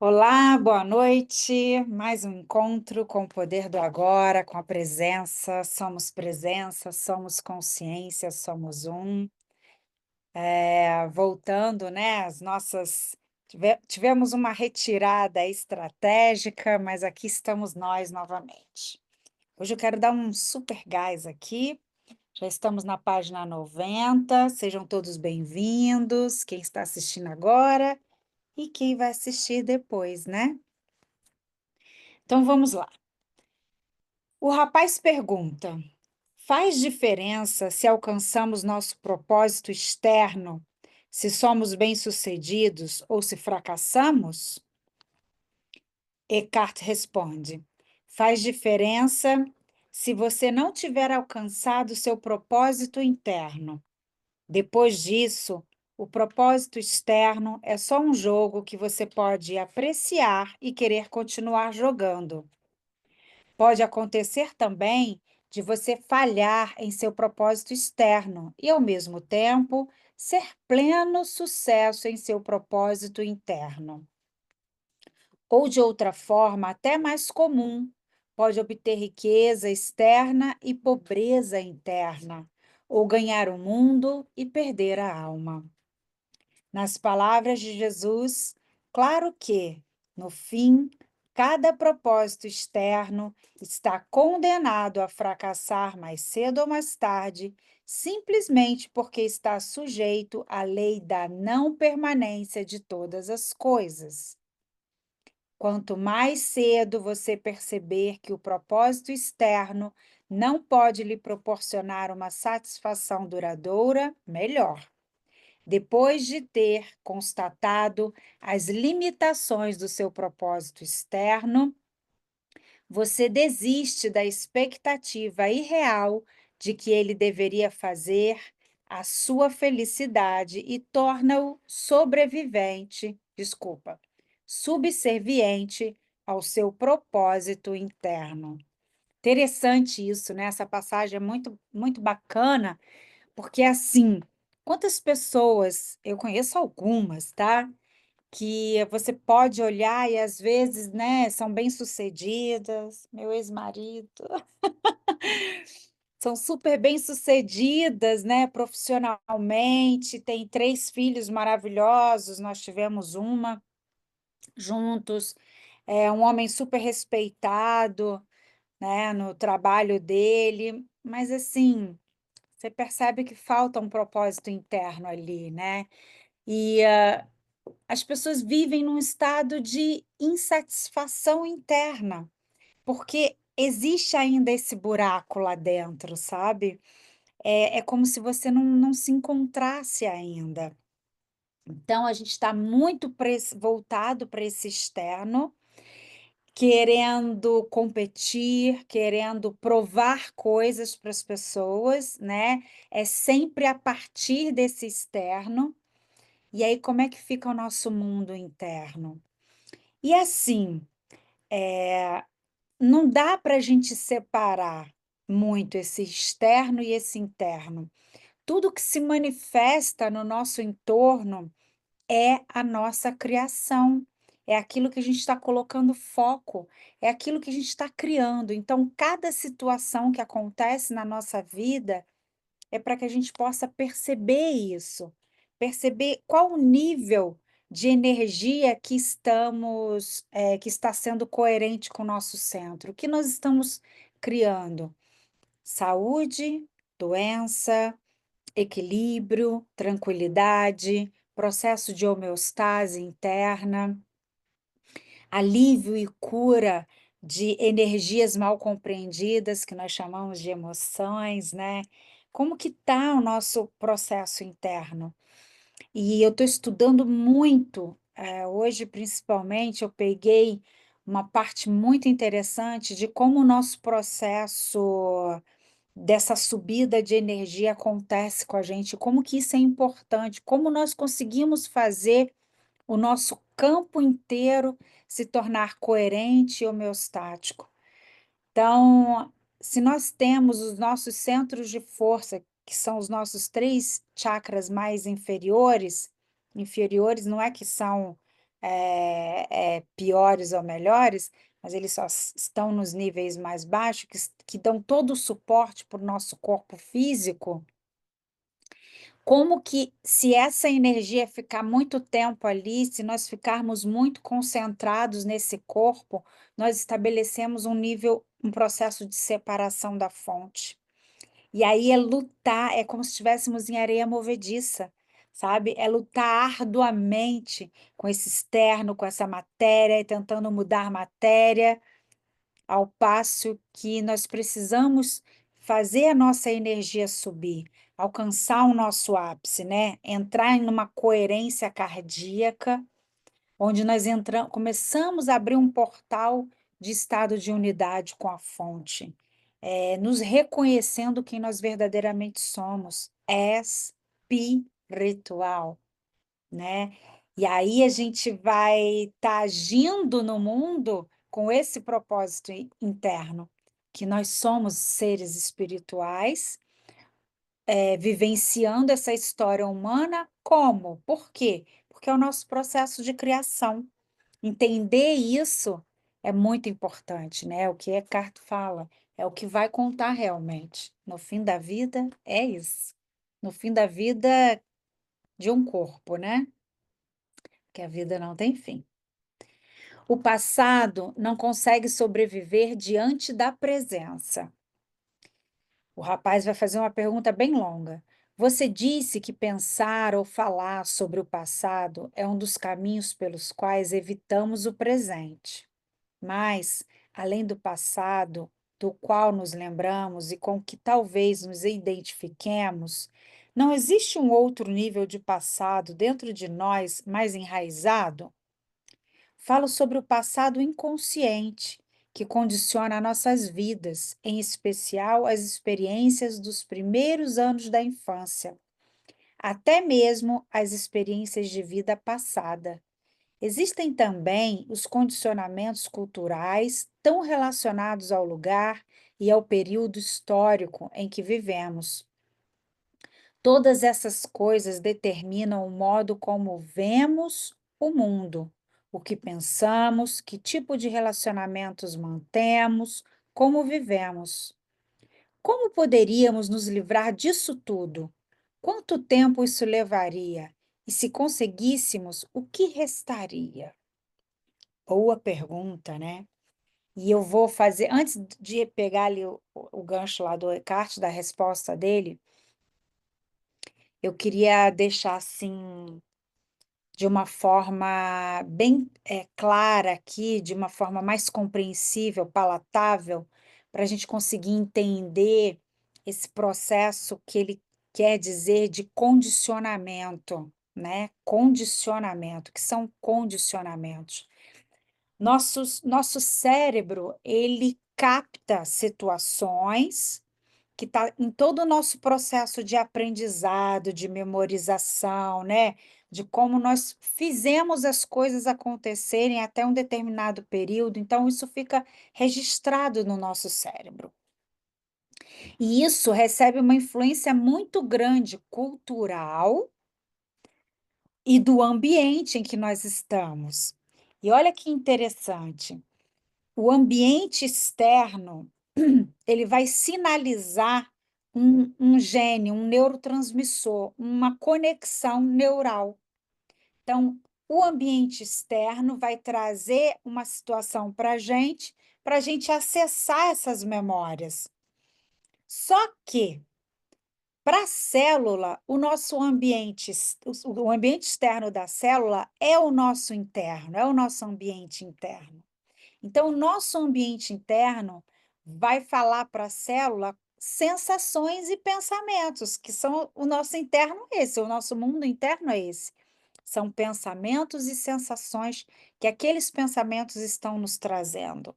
Olá, boa noite. Mais um encontro com o poder do agora, com a presença. Presença, somos consciência, somos um. Voltando, né, as nossas tivemos uma retirada estratégica, mas aqui estamos nós novamente. Hoje eu quero dar um super gás aqui. Já estamos na página 90. Sejam todos bem-vindos, quem está assistindo agora e quem vai assistir depois, né? Então vamos lá. O rapaz pergunta: faz diferença se alcançamos nosso propósito externo, se somos bem-sucedidos ou se fracassamos? Eckhart responde: faz diferença se você não tiver alcançado seu propósito interno. Depois disso, o propósito externo é só um jogo que você pode apreciar e querer continuar jogando. Pode acontecer também de você falhar em seu propósito externo e, ao mesmo tempo, ser pleno sucesso em seu propósito interno. Ou, de outra forma, até mais comum, pode obter riqueza externa e pobreza interna, ou ganhar o mundo e perder a alma. Nas palavras de Jesus, claro que, no fim, cada propósito externo está condenado a fracassar mais cedo ou mais tarde, simplesmente porque está sujeito à lei da não permanência de todas as coisas. Quanto mais cedo você perceber que o propósito externo não pode lhe proporcionar uma satisfação duradoura, melhor. Depois de ter constatado as limitações do seu propósito externo, você desiste da expectativa irreal de que ele deveria fazer a sua felicidade e torna-o subserviente ao seu propósito interno. Interessante isso, né? Essa passagem é muito bacana, porque assim, quantas pessoas, eu conheço algumas, tá? Que você pode olhar e às vezes, né, são bem-sucedidas, meu ex-marido, são super bem-sucedidas, né, profissionalmente, tem 3 filhos maravilhosos, nós tivemos uma juntos, é um homem super respeitado, né, no trabalho dele, mas assim, você percebe que falta um propósito interno ali, né? E as pessoas vivem num estado de insatisfação interna, porque existe ainda esse buraco lá dentro, sabe? É como se você não se encontrasse ainda. Então, a gente está muito voltado para esse externo, querendo competir, querendo provar coisas para as pessoas, né? É sempre a partir desse externo. E aí, como é que fica o nosso mundo interno? E assim, não dá para a gente separar muito esse externo e esse interno. Tudo que se manifesta no nosso entorno é a nossa criação, é aquilo que a gente está colocando foco, é aquilo que a gente está criando. Então, cada situação que acontece na nossa vida é para que a gente possa perceber isso, perceber qual o nível de energia que que está sendo coerente com o nosso centro, o que nós estamos criando. Saúde, doença, equilíbrio, tranquilidade, processo de homeostase interna, alívio e cura de energias mal compreendidas, que nós chamamos de emoções, né? Como que está o nosso processo interno? E eu estou estudando muito, hoje principalmente eu peguei uma parte muito interessante de como o nosso processo dessa subida de energia acontece com a gente, como que isso é importante, como nós conseguimos fazer o nosso campo inteiro se tornar coerente e homeostático. Então, se nós temos os nossos centros de força, que são os nossos 3 chakras mais inferiores, inferiores não é que são piores ou melhores, mas eles só estão nos níveis mais baixos, que dão todo o suporte para o nosso corpo físico. Como que, se essa energia ficar muito tempo ali, se nós ficarmos muito concentrados nesse corpo, nós estabelecemos um processo de separação da fonte. E aí é lutar, é como se estivéssemos em areia movediça, sabe? É lutar arduamente com esse externo, com essa matéria, e tentando mudar a matéria, ao passo que nós precisamos fazer a nossa energia subir, alcançar o nosso ápice, né? Entrar em uma coerência cardíaca, onde nós começamos a abrir um portal de estado de unidade com a fonte, nos reconhecendo quem nós verdadeiramente somos, espiritual, né? E aí a gente vai estar agindo no mundo com esse propósito interno, que nós somos seres espirituais, vivenciando essa história humana como? Por quê? Porque é o nosso processo de criação. Entender isso é muito importante, né? O que Eckhart fala, é o que vai contar realmente. No fim da vida, é isso. No fim da vida de um corpo, né? Que a vida não tem fim. O passado não consegue sobreviver diante da presença. O rapaz vai fazer uma pergunta bem longa. Você disse que pensar ou falar sobre o passado é um dos caminhos pelos quais evitamos o presente. Mas, além do passado, do qual nos lembramos e com que talvez nos identifiquemos, não existe um outro nível de passado dentro de nós mais enraizado? Falo sobre o passado inconsciente, que condiciona nossas vidas, em especial as experiências dos primeiros anos da infância, até mesmo as experiências de vida passada. Existem também os condicionamentos culturais tão relacionados ao lugar e ao período histórico em que vivemos. Todas essas coisas determinam o modo como vemos o mundo, o que pensamos, que tipo de relacionamentos mantemos, como vivemos. Como poderíamos nos livrar disso tudo? Quanto tempo isso levaria? E se conseguíssemos, o que restaria? Boa pergunta, né? E eu vou fazer, antes de pegar ali o gancho lá do Eckhart, da resposta dele, eu queria deixar assim, de uma forma bem clara aqui, de uma forma mais compreensível, palatável, para a gente conseguir entender esse processo que ele quer dizer de condicionamento, né? Condicionamento, que são condicionamentos. Nosso cérebro, ele capta situações que está em todo o nosso processo de aprendizado, de memorização, né? De como nós fizemos as coisas acontecerem até um determinado período, então isso fica registrado no nosso cérebro. E isso recebe uma influência muito grande cultural e do ambiente em que nós estamos. E olha que interessante. O ambiente externo, ele vai sinalizar um gene, um neurotransmissor, uma conexão neural. Então, o ambiente externo vai trazer uma situação para a gente acessar essas memórias. Só que, para a célula, o nosso ambiente, o ambiente externo da célula é o nosso interno, é o nosso ambiente interno. Então, o nosso ambiente interno vai falar para a célula sensações e pensamentos, que são o nosso interno esse, o nosso mundo interno é esse. São pensamentos e sensações que aqueles pensamentos estão nos trazendo.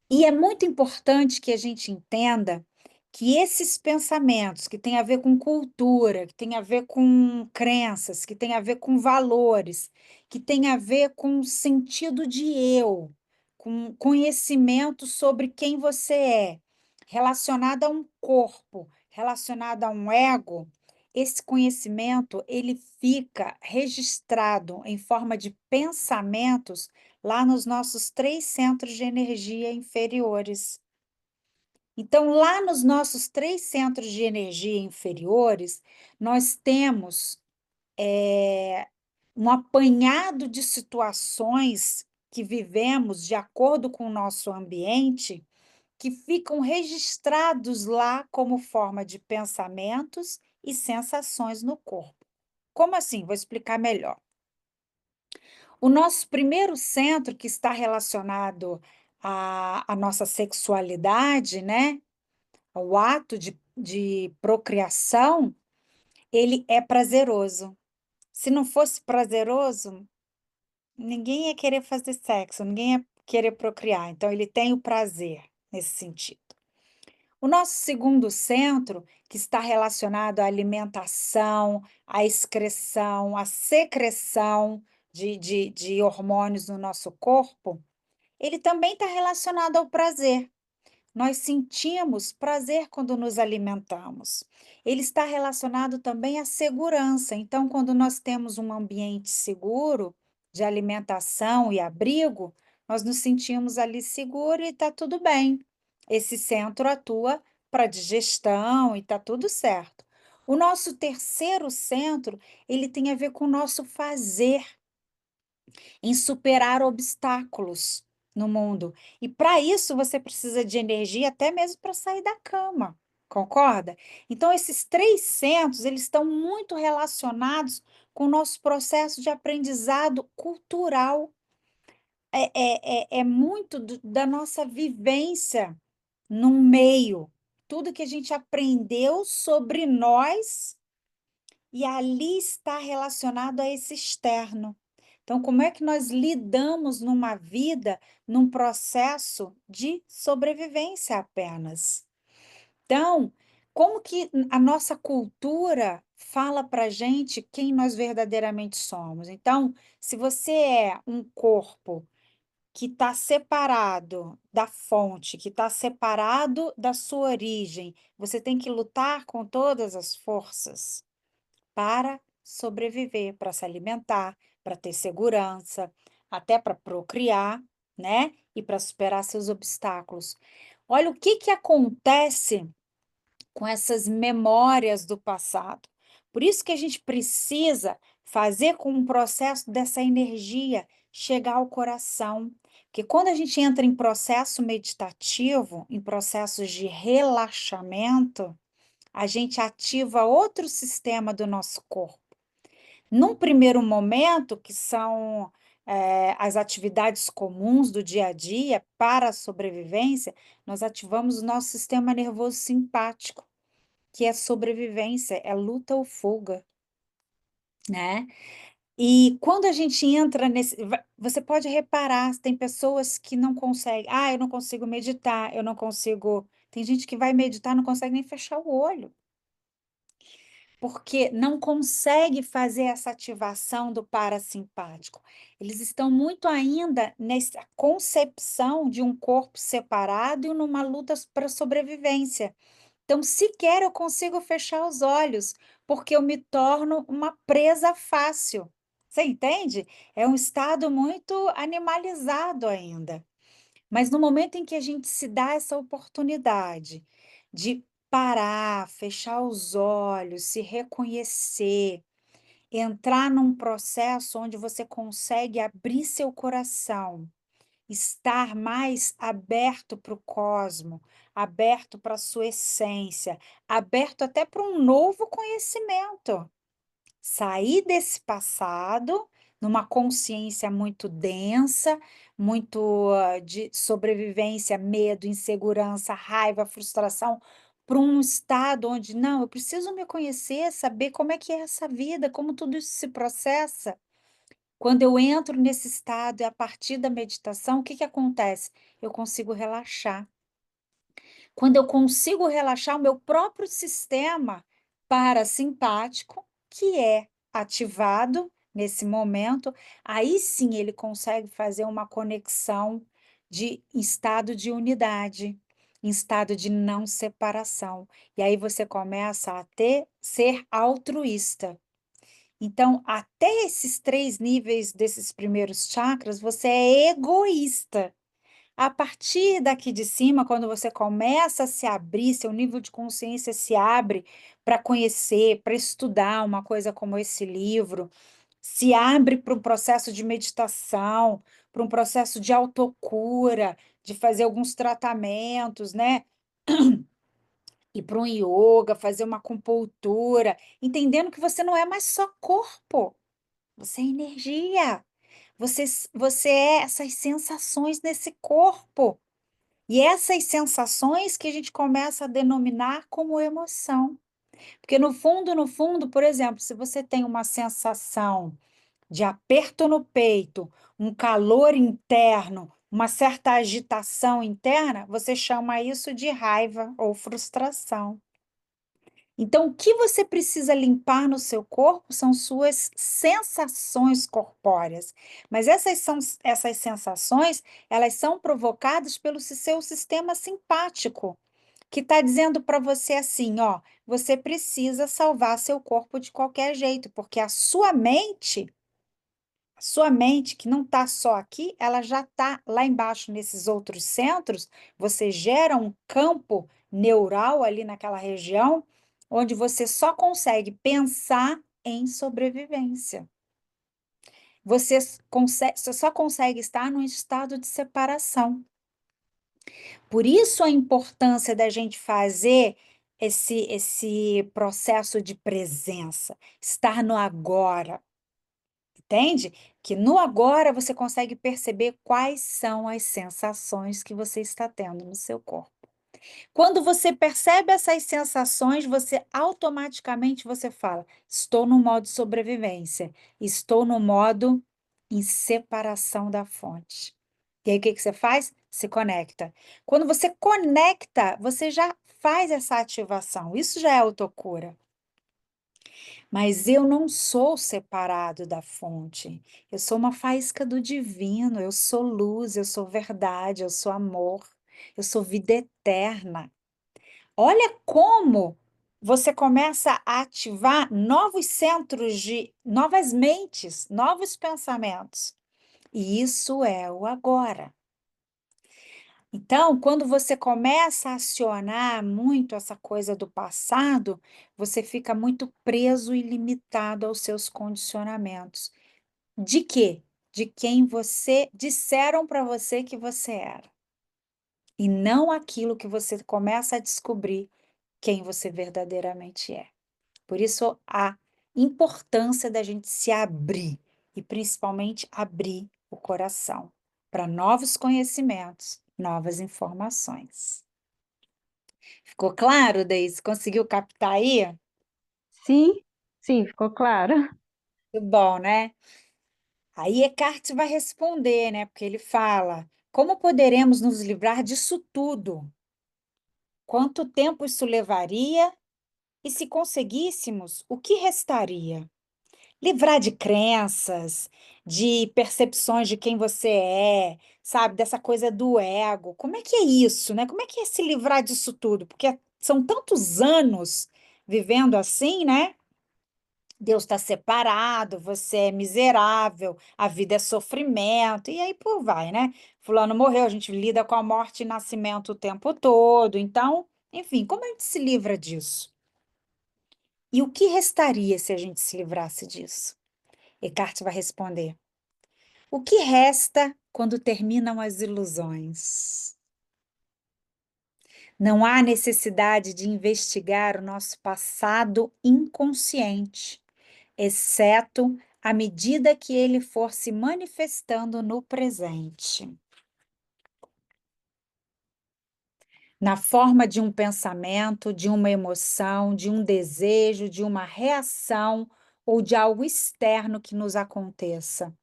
E é muito importante que a gente entenda que esses pensamentos que têm a ver com cultura, que têm a ver com crenças, que têm a ver com valores, que têm a ver com sentido de eu, com conhecimento sobre quem você é, relacionado a um corpo, relacionado a um ego, esse conhecimento ele fica registrado em forma de pensamentos lá nos nossos 3 centros de energia inferiores. Então, lá nos nossos 3 centros de energia inferiores, nós temos, um apanhado de situações que vivemos de acordo com o nosso ambiente, que ficam registrados lá como forma de pensamentos e sensações no corpo. Como assim? Vou explicar melhor. O nosso primeiro centro, que está relacionado à nossa sexualidade, né, ao ato de procriação, ele é prazeroso. Se não fosse prazeroso, ninguém ia querer fazer sexo, ninguém ia querer procriar, então ele tem o prazer nesse sentido. O nosso segundo centro, que está relacionado à alimentação, à excreção, à secreção de hormônios no nosso corpo, ele também está relacionado ao prazer. Nós sentimos prazer quando nos alimentamos. Ele está relacionado também à segurança. Então, quando nós temos um ambiente seguro de alimentação e abrigo, nós nos sentimos ali seguros e está tudo bem. Esse centro atua para digestão e está tudo certo. O nosso terceiro centro, ele tem a ver com o nosso fazer em superar obstáculos no mundo. E para isso você precisa de energia até mesmo para sair da cama, concorda? Então esses 3 centros, eles estão muito relacionados com o nosso processo de aprendizado cultural. É muito da nossa vivência num meio. Tudo que a gente aprendeu sobre nós e ali está relacionado a esse externo. Então, como é que nós lidamos numa vida, num processo de sobrevivência apenas? Então, como que a nossa cultura fala para gente quem nós verdadeiramente somos? Então, se você é um corpo que está separado da fonte, que está separado da sua origem, você tem que lutar com todas as forças para sobreviver, para se alimentar, para ter segurança, até para procriar, né? E para superar seus obstáculos. Olha o que acontece com essas memórias do passado. Por isso que a gente precisa fazer com um processo dessa energia chegar ao coração. Porque quando a gente entra em processo meditativo, em processos de relaxamento, a gente ativa outro sistema do nosso corpo. Num primeiro momento, que são, as atividades comuns do dia a dia para a sobrevivência, nós ativamos o nosso sistema nervoso simpático, que é sobrevivência, é luta ou fuga, né. E quando a gente entra nesse você pode reparar, tem pessoas que não conseguem: "Ah, eu não consigo meditar, eu não consigo", tem gente que vai meditar, não consegue nem fechar o olho. Porque não consegue fazer essa ativação do parasimpático. Eles estão muito ainda nessa concepção de um corpo separado e numa luta para sobrevivência. Então, sequer eu consigo fechar os olhos, porque eu me torno uma presa fácil. Você entende? É um estado muito animalizado ainda. Mas no momento em que a gente se dá essa oportunidade de parar, fechar os olhos, se reconhecer, entrar num processo onde você consegue abrir seu coração, estar mais aberto para o cosmo, aberto para a sua essência, aberto até para um novo conhecimento. Sair desse passado, numa consciência muito densa, muito, de sobrevivência, medo, insegurança, raiva, frustração, para um estado onde: "Não, eu preciso me conhecer, saber como é que é essa vida, como tudo isso se processa". Quando eu entro nesse estado e a partir da meditação, o que que acontece? Eu consigo relaxar. Quando eu consigo relaxar o meu próprio sistema parasimpático, que é ativado nesse momento, aí sim ele consegue fazer uma conexão de estado de unidade. em estado de não separação. E aí você começa a ser altruísta. Então, até esses 3 níveis desses primeiros chakras, você é egoísta. A partir daqui de cima, quando você começa a se abrir, seu nível de consciência se abre para conhecer, para estudar uma coisa como esse livro, se abre para um processo de meditação, para um processo de autocura, de fazer alguns tratamentos, né? Ir para um yoga, fazer uma acupuntura, entendendo que você não é mais só corpo, você é energia. Você, você é essas sensações nesse corpo. E essas sensações que a gente começa a denominar como emoção. Porque no fundo, por exemplo, se você tem uma sensação de aperto no peito, um calor interno, uma certa agitação interna, você chama isso de raiva ou frustração. Então, o que você precisa limpar no seu corpo são suas sensações corpóreas. Mas essas sensações, elas são provocadas pelo seu sistema simpático, que está dizendo para você assim, ó, você precisa salvar seu corpo de qualquer jeito, porque a sua mente, que não está só aqui, ela já está lá embaixo, nesses outros centros, você gera um campo neural ali naquela região, onde você só consegue pensar em sobrevivência. Você só consegue estar num estado de separação. Por isso a importância da gente fazer esse processo de presença, estar no agora. Entende? Que no agora você consegue perceber quais são as sensações que você está tendo no seu corpo. Quando você percebe essas sensações, você automaticamente você fala: estou no modo sobrevivência, estou no modo em separação da fonte. E aí o que que você faz? Se conecta. Quando você conecta, você já faz essa ativação. Isso já é autocura. Mas eu não sou separado da fonte. Eu sou uma faísca do divino, eu sou luz, eu sou verdade, eu sou amor, eu sou vida eterna. Olha como você começa a ativar novos centros de novas mentes, novos pensamentos. E isso é o agora. Então, quando você começa a acionar muito essa coisa do passado, você fica muito preso e limitado aos seus condicionamentos. De quê? De quem você disseram para você que você era. E não aquilo que você começa a descobrir quem você verdadeiramente é. Por isso, a importância da gente se abrir e principalmente abrir o coração para novos conhecimentos, novas informações. Ficou claro, Deise? Conseguiu captar aí? Sim, sim, ficou claro. Muito bom, né? Aí Eckhart vai responder, né? Porque ele fala: como poderemos nos livrar disso tudo? Quanto tempo isso levaria? E se conseguíssemos, o que restaria? Livrar de crenças, de percepções de quem você é, sabe? Dessa coisa do ego. Como é que é isso, né? Como é que é se livrar disso tudo? Porque são tantos anos vivendo assim, né? Deus está separado, você é miserável, a vida é sofrimento, e aí por vai, né? Fulano morreu, a gente lida com a morte e nascimento o tempo todo. Então, enfim, como a gente se livra disso? E o que restaria se a gente se livrasse disso? Eckhart vai responder. O que resta quando terminam as ilusões? Não há necessidade de investigar o nosso passado inconsciente, exceto à medida que ele for se manifestando no presente, na forma de um pensamento, de uma emoção, de um desejo, de uma reação ou de algo externo que nos aconteça.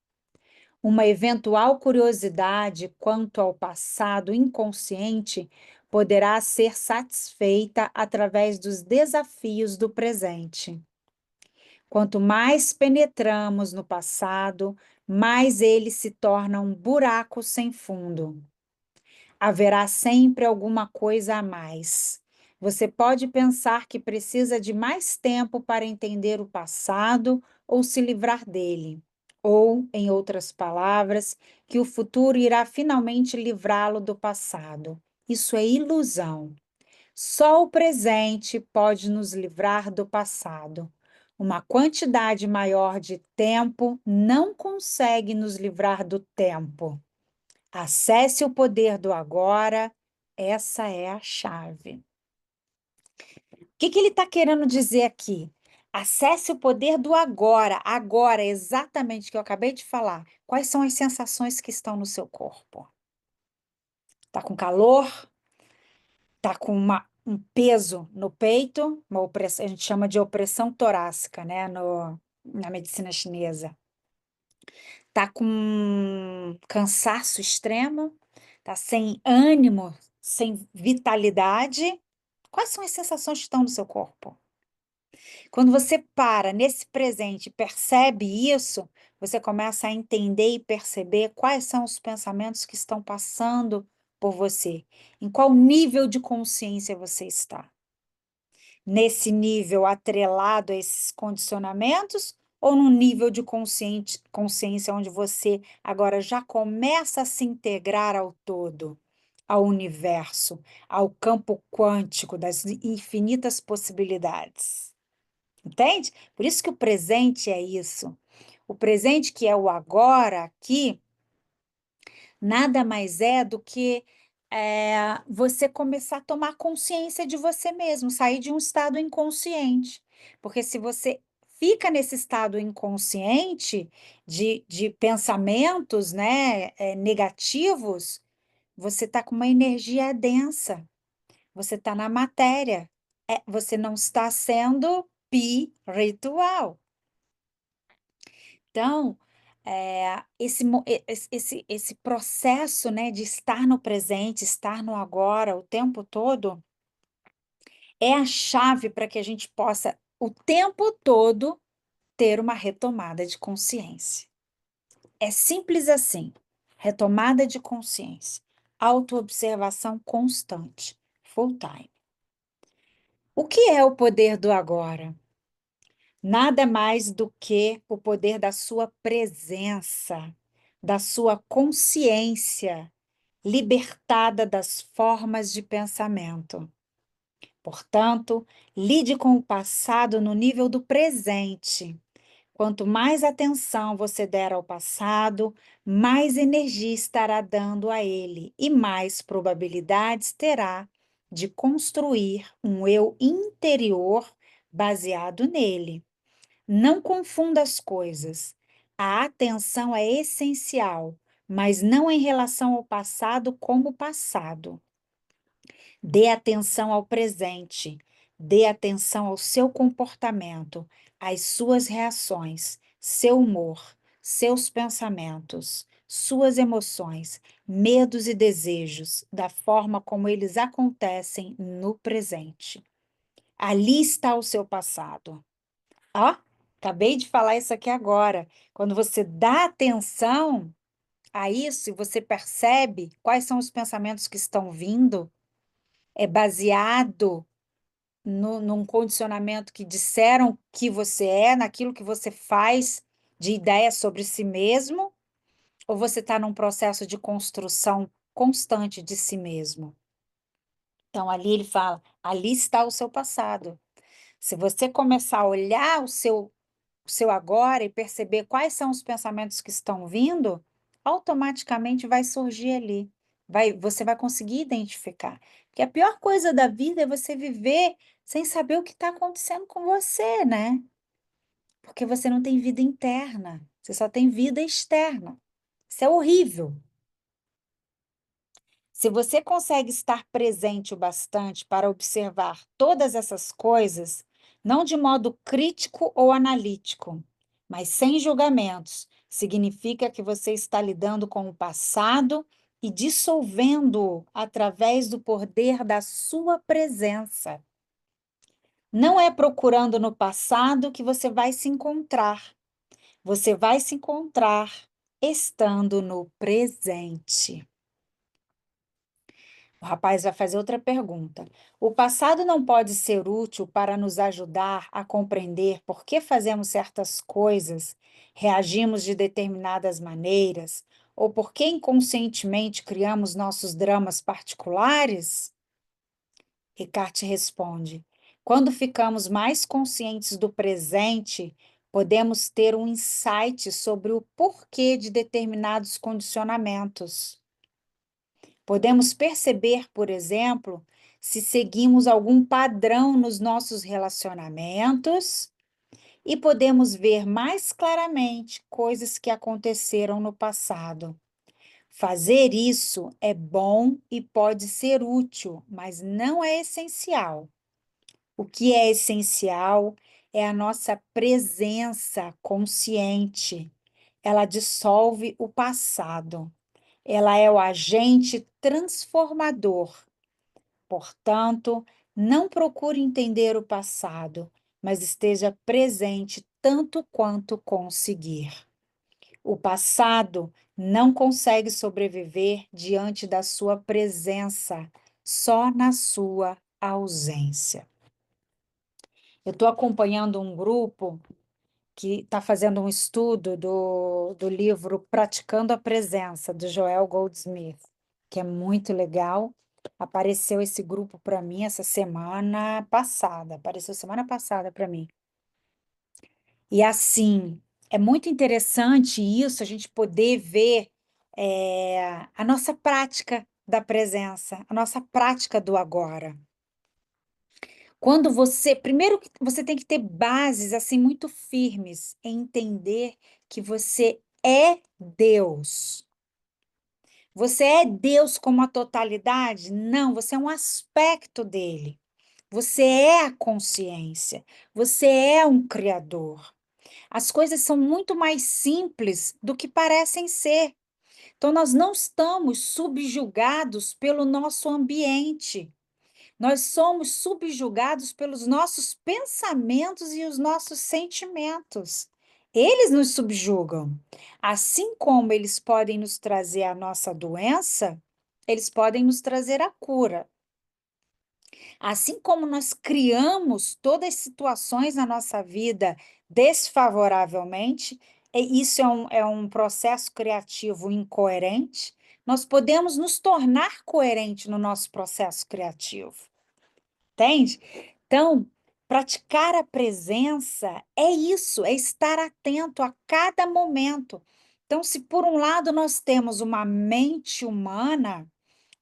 Uma eventual curiosidade quanto ao passado inconsciente poderá ser satisfeita através dos desafios do presente. Quanto mais penetramos no passado, mais ele se torna um buraco sem fundo. Haverá sempre alguma coisa a mais. Você pode pensar que precisa de mais tempo para entender o passado ou se livrar dele. Ou, em outras palavras, que o futuro irá finalmente livrá-lo do passado. Isso é ilusão. Só o presente pode nos livrar do passado. Uma quantidade maior de tempo não consegue nos livrar do tempo. Acesse o poder do agora, essa é a chave. O que ele está querendo dizer aqui? Acesse o poder do agora, agora, exatamente o que eu acabei de falar. Quais são as sensações que estão no seu corpo? Está com calor? Está com um peso no peito? Uma opressão, a gente chama de opressão torácica, né, na medicina chinesa. Está com cansaço extremo? Está sem ânimo, sem vitalidade? Quais são as sensações que estão no seu corpo? Quando você para nesse presente e percebe isso, você começa a entender e perceber quais são os pensamentos que estão passando por você, em qual nível de consciência você está. Nesse nível atrelado a esses condicionamentos ou no nível de consciência onde você agora já começa a se integrar ao todo, ao universo, ao campo quântico das infinitas possibilidades? Entende? Por isso que o presente é isso. O presente, que é o agora aqui, nada mais é do que você começar a tomar consciência de você mesmo, sair de um estado inconsciente. Porque se você fica nesse estado inconsciente de pensamentos, né, negativos, você está com uma energia densa, você está na matéria, você não está sendo pi-ritual. Então, esse processo, né, de estar no presente, estar no agora o tempo todo, é a chave para que a gente possa, o tempo todo, ter uma retomada de consciência. É simples assim, retomada de consciência, autoobservação constante, full time. O que é o poder do agora? Nada mais do que o poder da sua presença, da sua consciência, libertada das formas de pensamento. Portanto, lide com o passado no nível do presente. Quanto mais atenção você der ao passado, mais energia estará dando a ele e mais probabilidades terá de construir um eu interior baseado nele. Não confunda as coisas. A atenção é essencial, mas não em relação ao passado como passado. Dê atenção ao presente. Dê atenção ao seu comportamento, às suas reações, seu humor, seus pensamentos, suas emoções, medos e desejos, da forma como eles acontecem no presente. Ali está o seu passado. Ó, acabei de falar isso aqui agora. Quando você dá atenção a isso e você percebe quais são os pensamentos que estão vindo, é baseado num condicionamento que disseram que você é, naquilo que você faz de ideia sobre si mesmo, ou você está num processo de construção constante de si mesmo? Então, ali ele fala, ali está o seu passado. Se você começar a olhar o seu agora e perceber quais são os pensamentos que estão vindo, automaticamente vai surgir ali. Você vai conseguir identificar. Porque a pior coisa da vida é você viver sem saber o que está acontecendo com você, né? Porque você não tem vida interna, você só tem vida externa. Isso é horrível. Se você consegue estar presente o bastante para observar todas essas coisas, não de modo crítico ou analítico, mas sem julgamentos, significa que você está lidando com o passado e dissolvendo-o através do poder da sua presença. Não é procurando no passado que você vai se encontrar. Você vai se encontrar estando no presente. O rapaz vai fazer outra pergunta. O passado não pode ser útil para nos ajudar a compreender por que fazemos certas coisas, reagimos de determinadas maneiras, ou por que inconscientemente criamos nossos dramas particulares? Descartes responde: quando ficamos mais conscientes do presente, podemos ter um insight sobre o porquê de determinados condicionamentos. Podemos perceber, por exemplo, se seguimos algum padrão nos nossos relacionamentos e podemos ver mais claramente coisas que aconteceram no passado. Fazer isso é bom e pode ser útil, mas não é essencial. O que é essencial é a nossa presença consciente. Ela dissolve o passado. Ela é o agente transformador. Portanto, não procure entender o passado, mas esteja presente tanto quanto conseguir. O passado não consegue sobreviver diante da sua presença, só na sua ausência. Eu estou acompanhando um grupo que está fazendo um estudo do livro Praticando a Presença, do Joel Goldsmith, que é muito legal. Apareceu esse grupo para mim essa semana passada, apareceu semana passada para mim. E assim, é muito interessante isso, a gente poder ver a nossa prática da presença, a nossa prática do agora. Quando primeiro que você tem que ter bases assim muito firmes em entender que você é Deus. Você é Deus como a totalidade? Não, você é um aspecto dele. Você é a consciência. Você é um criador. As coisas são muito mais simples do que parecem ser. Então, nós não estamos subjugados pelo nosso ambiente. Nós somos subjugados pelos nossos pensamentos e os nossos sentimentos. Eles nos subjugam. Assim como eles podem nos trazer a nossa doença, eles podem nos trazer a cura. Assim como nós criamos todas as situações na nossa vida desfavoravelmente, isso é um processo criativo incoerente, nós podemos nos tornar coerente no nosso processo criativo. Entende? Então, praticar a presença é isso, é estar atento a cada momento. Então, se por um lado nós temos uma mente humana,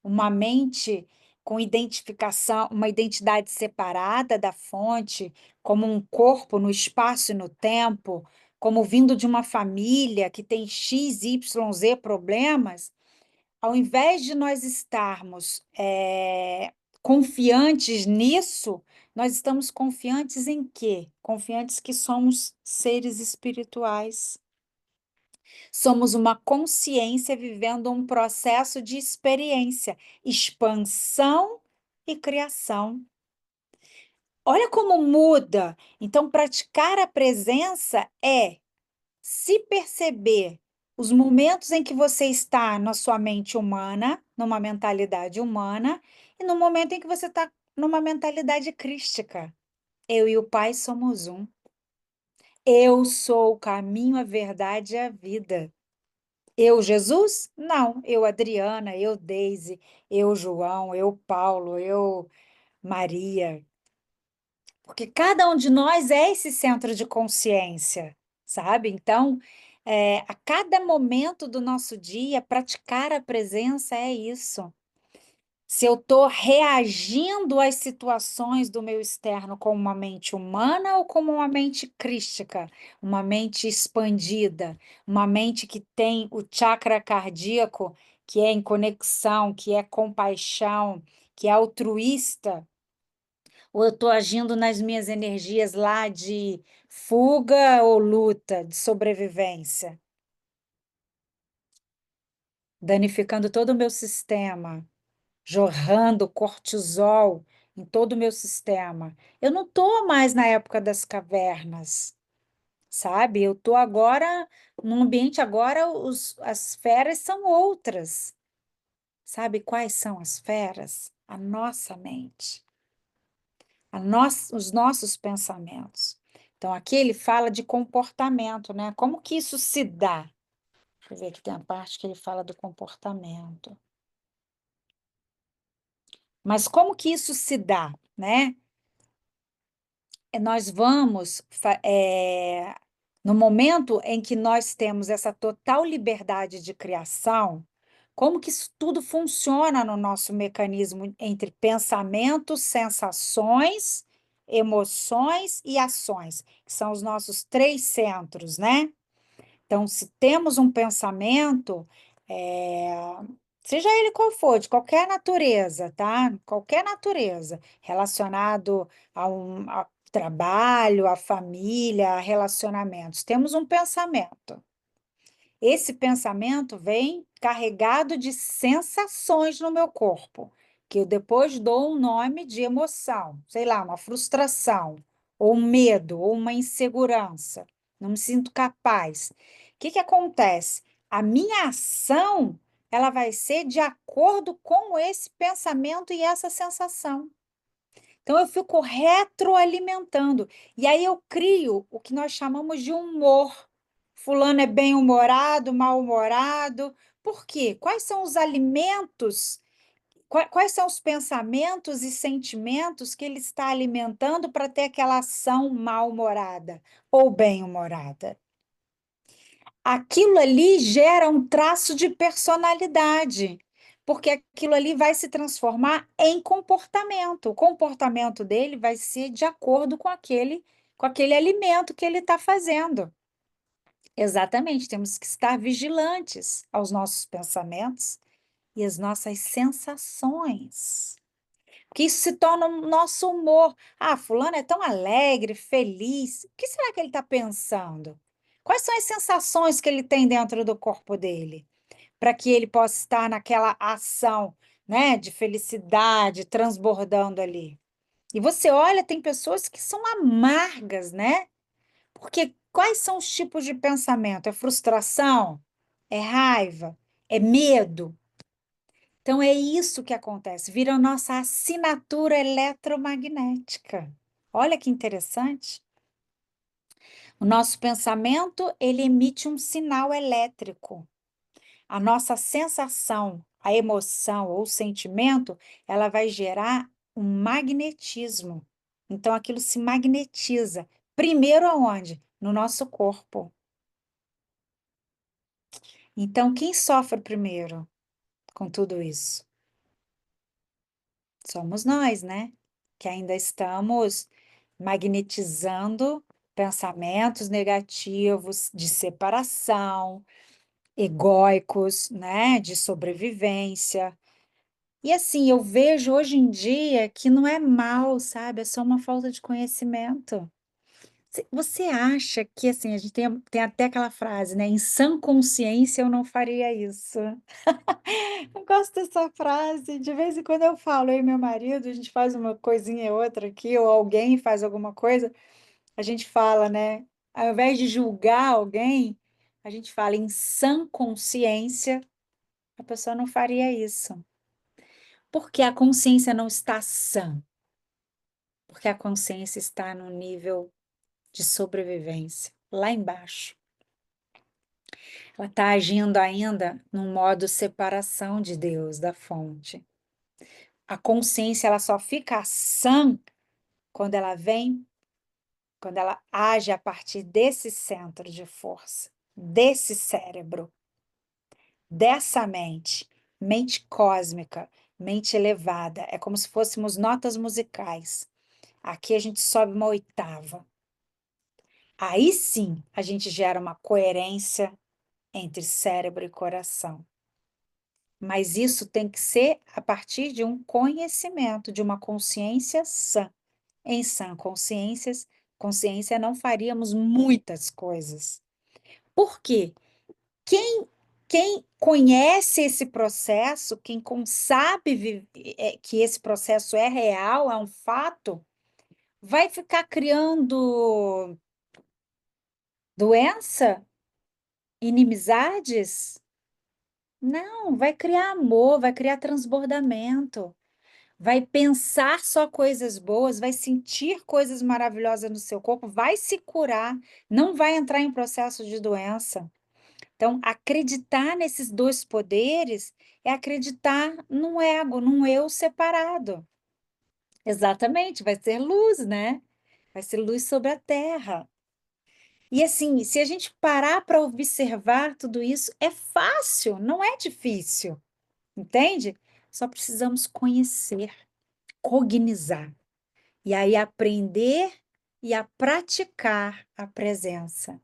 uma mente com identificação, uma identidade separada da fonte, como um corpo no espaço e no tempo, como vindo de uma família que tem X, Y, Z problemas, ao invés de nós estarmos confiantes nisso, nós estamos confiantes em quê? Confiantes que somos seres espirituais. Somos uma consciência vivendo um processo de experiência, expansão e criação. Olha como muda. Então, praticar a presença é se perceber os momentos em que você está na sua mente humana, numa mentalidade humana, e no momento em que você está numa mentalidade crística. Eu e o Pai somos um. Eu sou o caminho, a verdade e a vida. Eu, Jesus? Não. Eu, Adriana, eu, Deise, eu, João, eu, Paulo, eu, Maria. Porque cada um de nós é esse centro de consciência, sabe? Então, a cada momento do nosso dia, praticar a presença é isso. Se eu estou reagindo às situações do meu externo como uma mente humana ou como uma mente crística, uma mente expandida, uma mente que tem o chakra cardíaco, que é em conexão, que é compaixão, que é altruísta, ou eu estou agindo nas minhas energias lá de fuga ou luta, de sobrevivência, danificando todo o meu sistema, jorrando cortisol em todo o meu sistema. Eu não estou mais na época das cavernas, sabe? Eu estou agora num ambiente agora as feras são outras. Sabe quais são as feras? A nossa mente, os nossos pensamentos. Então, aqui ele fala de comportamento, né? Como que isso se dá? Deixa eu ver aqui, tem a parte que ele fala do comportamento. Mas como que isso se dá, né? Nós vamos, no momento em que nós temos essa total liberdade de criação, como que isso tudo funciona no nosso mecanismo entre pensamentos, sensações, emoções e ações, que são os nossos três centros, né? Então, se temos um pensamento, é, seja ele qual for, de qualquer natureza, tá? Qualquer natureza, relacionado a trabalho, a família, a relacionamentos, temos um pensamento. Esse pensamento vem carregado de sensações no meu corpo, que eu depois dou um nome de emoção, sei lá, uma frustração, ou um medo, ou uma insegurança. Não me sinto capaz. O que que acontece? A minha ação, ela vai ser de acordo com esse pensamento e essa sensação. Então, eu fico retroalimentando. E aí eu crio o que nós chamamos de humor. Fulano é bem-humorado, mal-humorado. Por quê? Quais são os alimentos, quais são os pensamentos e sentimentos que ele está alimentando para ter aquela ação mal-humorada ou bem-humorada? Aquilo ali gera um traço de personalidade, porque aquilo ali vai se transformar em comportamento. O comportamento dele vai ser de acordo com aquele alimento que ele está fazendo. Exatamente, temos que estar vigilantes aos nossos pensamentos e às nossas sensações. Porque isso se torna o nosso humor. Ah, fulano é tão alegre, feliz. O que será que ele está pensando? Quais são as sensações que ele tem dentro do corpo dele? Para que ele possa estar naquela ação, né, de felicidade transbordando ali. E você olha, tem pessoas que são amargas, né? Porque quais são os tipos de pensamento? É frustração? É raiva? É medo? Então, é isso que acontece, vira a nossa assinatura eletromagnética. Olha que interessante. O nosso pensamento, ele emite um sinal elétrico. A nossa sensação, a emoção ou o sentimento, ela vai gerar um magnetismo. Então, aquilo se magnetiza. Primeiro aonde? No nosso corpo. Então, quem sofre primeiro com tudo isso? Somos nós, né? Que ainda estamos magnetizando pensamentos negativos de separação, egóicos, né? De sobrevivência. E assim, eu vejo hoje em dia que não é mal, sabe? É só uma falta de conhecimento. Você acha que, assim, a gente tem até aquela frase, né? Em sã consciência eu não faria isso. Eu gosto dessa frase. De vez em quando eu falo, eu e meu marido, a gente faz uma coisinha ou outra aqui, ou alguém faz alguma coisa, a gente fala, né? Ao invés de julgar alguém, a gente fala em sã consciência, a pessoa não faria isso. Porque a consciência não está sã, porque a consciência está no nível de sobrevivência, lá embaixo. Ela está agindo ainda num modo separação de Deus, da fonte. A consciência ela só fica sã quando ela vem, quando ela age a partir desse centro de força, desse cérebro, dessa mente, mente cósmica, mente elevada. É como se fôssemos notas musicais. Aqui a gente sobe uma oitava. Aí sim a gente gera uma coerência entre cérebro e coração. Mas isso tem que ser a partir de um conhecimento, de uma consciência sã. Em sã consciência não faríamos muitas coisas. Por quê? Quem, quem conhece esse processo, sabe que esse processo é real, é um fato, vai ficar criando doença, inimizades? Não, vai criar amor, vai criar transbordamento, vai pensar só coisas boas, vai sentir coisas maravilhosas no seu corpo, vai se curar, não vai entrar em processo de doença. Então, acreditar nesses dois poderes é acreditar num ego, num eu separado. Exatamente, vai ser luz, né? Vai ser luz sobre a terra. E assim, se a gente parar para observar tudo isso, é fácil, não é difícil, entende? Só precisamos conhecer, cognizar, e aí aprender e a praticar a presença.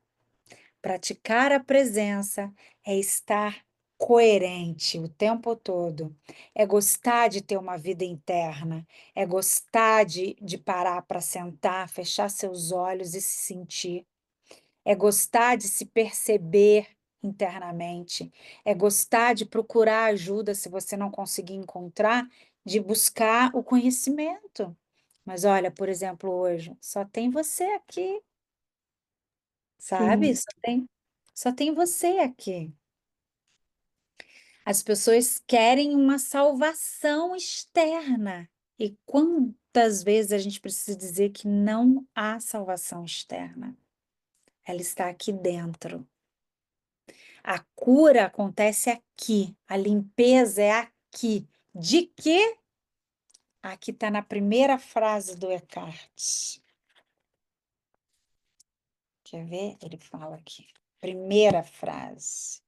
Praticar a presença é estar coerente o tempo todo, é gostar de ter uma vida interna, é gostar de parar para sentar, fechar seus olhos e se sentir, é gostar de se perceber internamente, é gostar de procurar ajuda se você não conseguir encontrar, de buscar o conhecimento. Mas olha, por exemplo, hoje, só tem você aqui, sabe? Sim, Só tem você aqui. As pessoas querem uma salvação externa. E quantas vezes a gente precisa dizer que não há salvação externa? Ela está aqui dentro. A cura acontece aqui, a limpeza é aqui. De quê? Aqui está na primeira frase do Eckhart. Quer ver? Ele fala aqui. Primeira frase.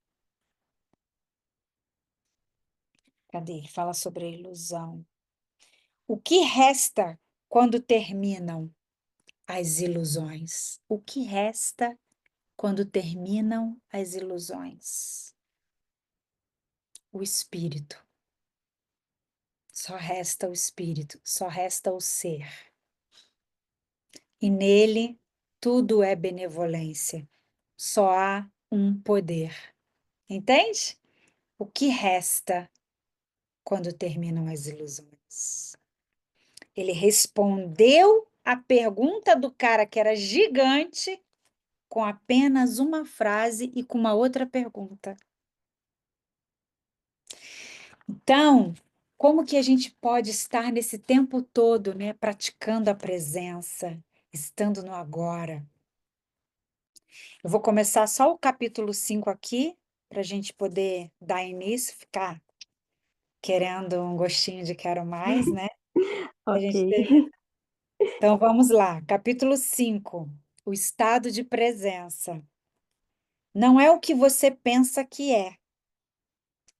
Cadê? Ele fala sobre a ilusão. O que resta quando terminam as ilusões? O que resta quando terminam as ilusões? O espírito. Só resta o espírito, só resta o ser. E nele tudo é benevolência. Só há um poder. Entende? O que resta quando terminam as ilusões? Ele respondeu a pergunta do cara que era gigante com apenas uma frase e com uma outra pergunta. Então, como que a gente pode estar nesse tempo todo, né, praticando a presença, estando no agora? Eu vou começar só o capítulo 5 aqui, para a gente poder dar início, ficar querendo um gostinho de quero mais, né? A ok. gente Então, vamos lá. Capítulo 5, o estado de presença. Não é o que você pensa que é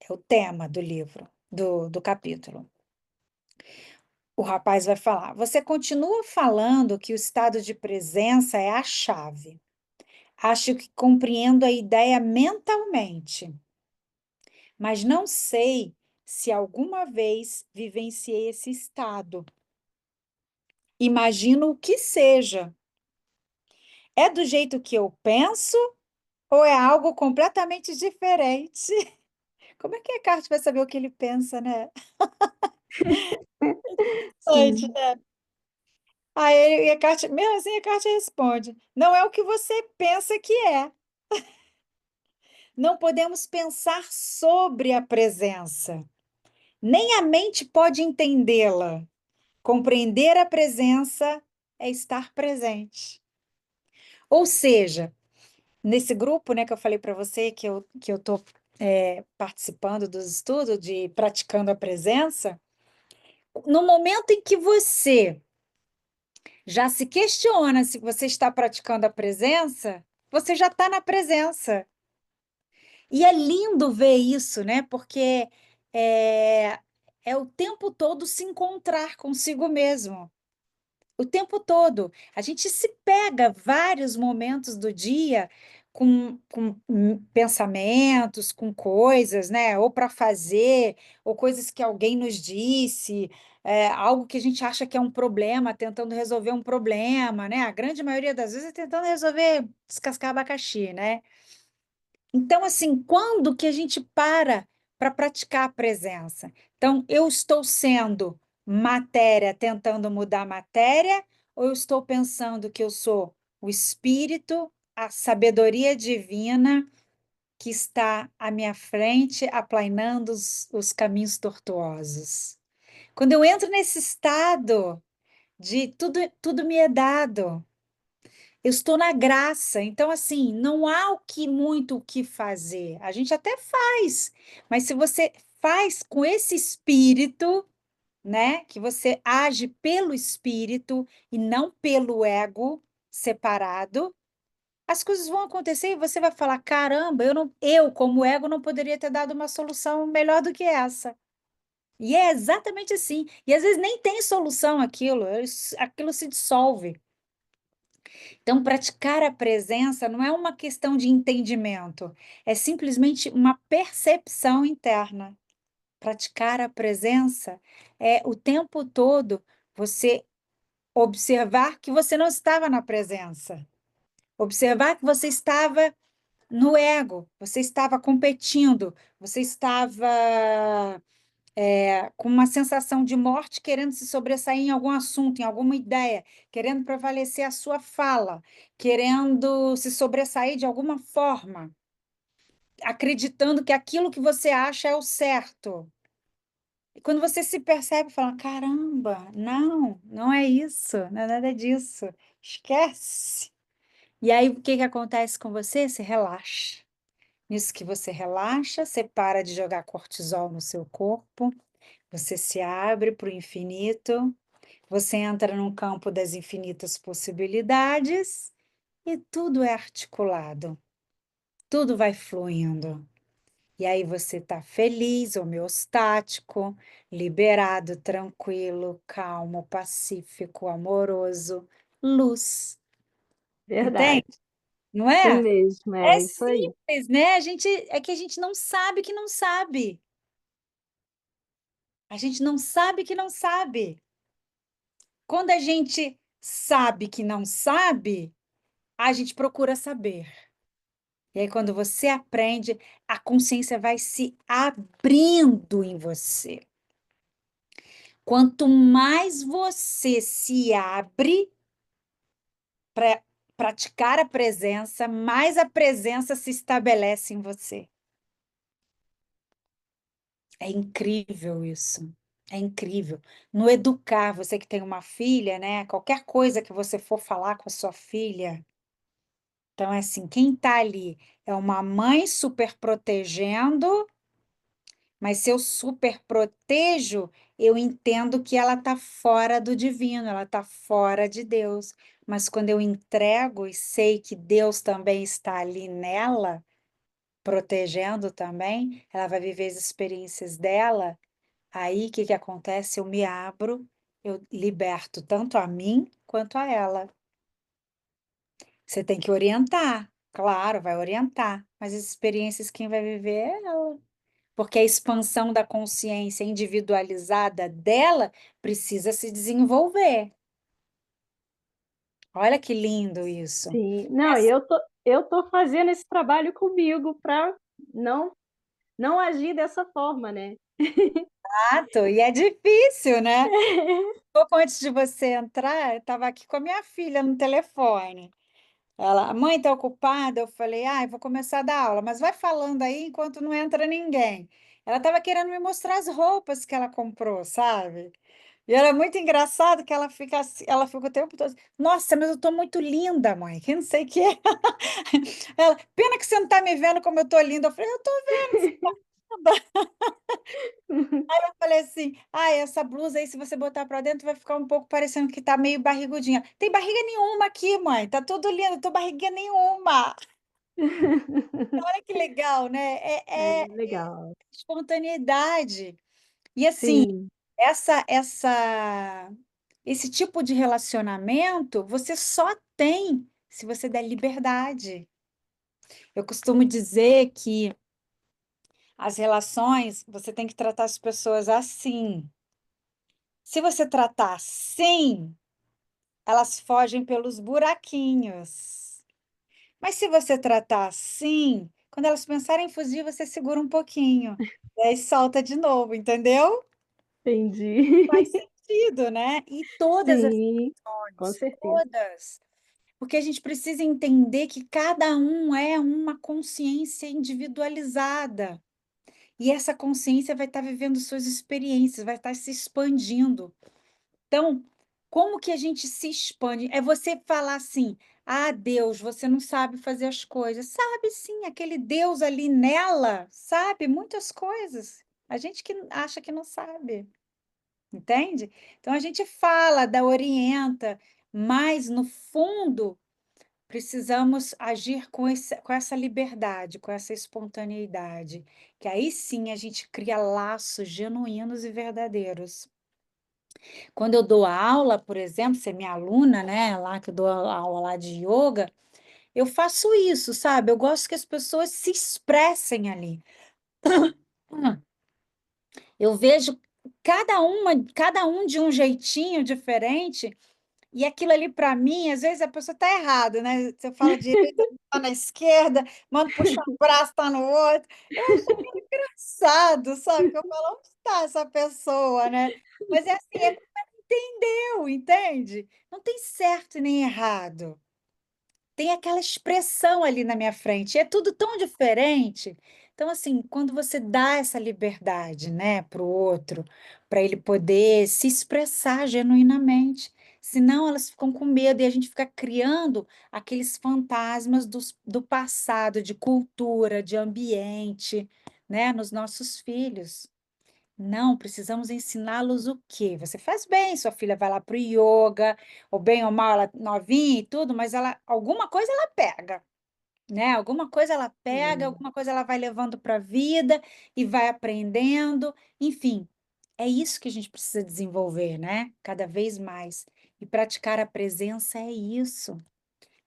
o tema do livro, do capítulo. O rapaz vai falar: você continua falando que o estado de presença é a chave. Acho que compreendo a ideia mentalmente, mas não sei se alguma vez vivenciei esse estado. Imagino o que seja. É do jeito que eu penso ou é algo completamente diferente? Como é que a Kart vai saber o que ele pensa, né? Antes, Sim, né? Aí a Kart, mesmo assim, a Kart responde: não é o que você pensa que é. Não podemos pensar sobre a presença. Nem a mente pode entendê-la. Compreender a presença é estar presente. Ou seja, nesse grupo, né, que eu falei para você que eu estou participando dos estudos de praticando a presença, no momento em que você já se questiona se você está praticando a presença, você já está na presença. E é lindo ver isso, né? Porque é, é o tempo todo se encontrar consigo mesmo. O tempo todo. A gente se pega vários momentos do dia com pensamentos, com coisas, né? Ou para fazer, ou coisas que alguém nos disse, algo que a gente acha que é um problema, tentando resolver um problema, né? A grande maioria das vezes é tentando resolver, descascar abacaxi, né? Então, assim, quando que a gente para praticar a presença? Então, eu estou sendo matéria tentando mudar a matéria, ou eu estou pensando que eu sou o espírito, a sabedoria divina que está à minha frente, aplainando os caminhos tortuosos. Quando eu entro nesse estado de tudo me é dado, eu estou na graça. Então, assim, não há muito o que fazer. A gente até faz, mas se você faz com esse espírito, né, que você age pelo espírito e não pelo ego separado, as coisas vão acontecer e você vai falar: caramba, eu como ego não poderia ter dado uma solução melhor do que essa. E é exatamente assim. E às vezes nem tem solução aquilo se dissolve. Então, praticar a presença não é uma questão de entendimento, é simplesmente uma percepção interna. Praticar a presença é o tempo todo você observar que você não estava na presença, observar que você estava no ego, você estava competindo, você estava com uma sensação de morte, querendo se sobressair em algum assunto, em alguma ideia, querendo prevalecer a sua fala, querendo se sobressair de alguma forma, acreditando que aquilo que você acha é o certo. E quando você se percebe, fala: caramba, não é isso, não é nada disso, esquece. E aí, o que que acontece com você? Você relaxa. Nisso que você relaxa, você para de jogar cortisol no seu corpo, você se abre para o infinito, você entra num campo das infinitas possibilidades e tudo é articulado, tudo vai fluindo. E aí você está feliz, homeostático, liberado, tranquilo, calmo, pacífico, amoroso, luz. Entende? Verdade. Não Sim é? mesmo, É é isso aí. simples, né? É que a gente não sabe que não sabe. A gente não sabe que não sabe. Quando a gente sabe que não sabe, a gente procura saber. E aí, quando você aprende, a consciência vai se abrindo em você. Quanto mais você se abre para praticar a presença, mais a presença se estabelece em você. É incrível isso. É incrível. No educar, você que tem uma filha, né? Qualquer coisa que você for falar com a sua filha, então é assim, quem está ali é uma mãe super protegendo, mas se eu super protejo, eu entendo que ela está fora do divino, ela está fora de Deus. Mas quando eu entrego e sei que Deus também está ali nela, protegendo também, ela vai viver as experiências dela. Aí, o que que acontece? Eu me abro, eu liberto tanto a mim quanto a ela. Você tem que orientar, claro, vai orientar, mas as experiências quem vai viver é ela. Porque a expansão da consciência individualizada dela precisa se desenvolver. Olha que lindo isso. Sim. Não, e eu tô fazendo esse trabalho comigo para não não agir dessa forma, né? Exato, e é difícil, né? Pouco antes de você entrar, eu estava aqui com a minha filha no telefone. Ela, a mãe está ocupada? Eu falei, ah, eu vou começar a dar aula, mas vai falando aí enquanto não entra ninguém. Ela estava querendo me mostrar as roupas que ela comprou, sabe? E era muito engraçado que ela fica o tempo todo, nossa, mas eu tô muito linda, mãe, que não sei o que é. Ela, pena que você não tá me vendo como eu tô linda. Eu falei, eu tô vendo, você tá linda. Eu falei assim, ah, essa blusa aí, se você botar pra dentro, vai ficar um pouco parecendo que tá meio barrigudinha. Tem barriga nenhuma aqui, mãe, tá tudo lindo, não tô barriguinha nenhuma. Olha que legal, né? É Legal. espontaneidade. E assim, Sim, esse tipo de relacionamento você só tem se você der liberdade. Eu costumo dizer que as relações, você tem que tratar as pessoas assim. Se você tratar assim, elas fogem pelos buraquinhos. Mas se você tratar assim, quando elas pensarem em fugir, você segura um pouquinho. E aí solta de novo, entendeu? entendi. Faz sentido, né? E todas as Sim, com relações, certeza. todas. Porque a gente precisa entender que cada um é uma consciência individualizada. E essa consciência vai estar vivendo suas experiências, vai estar se expandindo. Então, como que a gente se expande? É você falar assim: ah, Deus, você não sabe fazer as coisas. Sabe sim, aquele Deus ali nela sabe muitas coisas. A gente que acha que não sabe, entende? Então a gente fala, dá orienta, mas no fundo precisamos agir com essa liberdade, com essa espontaneidade, que aí sim a gente cria laços genuínos e verdadeiros. Quando eu dou aula, por exemplo, você é minha aluna, né, lá que eu dou aula lá de yoga, eu faço isso, sabe? Eu gosto que as pessoas se expressem ali. Eu vejo cada um de um jeitinho diferente, e aquilo ali para mim, às vezes a pessoa está errada, né? Você fala direita, tá na esquerda, manda puxar um braço, tá no outro. Eu acho engraçado, sabe? Que eu falo, onde está essa pessoa, né? Mas é assim, é como ela entendeu, entende? Não tem certo e nem errado. Tem aquela expressão ali na minha frente. É tudo tão diferente. Então, assim, quando você dá essa liberdade, né, para o outro, para ele poder se expressar genuinamente, senão elas ficam com medo e a gente fica criando aqueles fantasmas do passado, de cultura, de ambiente, né, nos nossos filhos. Não, precisamos ensiná-los o quê? Você faz bem, sua filha vai lá para o yoga, ou bem ou mal, ela novinha e tudo, mas ela, alguma coisa ela pega, né? Alguma coisa ela pega, Sim. alguma coisa ela vai levando para a vida e vai aprendendo. Enfim, é isso que a gente precisa desenvolver, né? Cada vez mais. E praticar a presença é isso.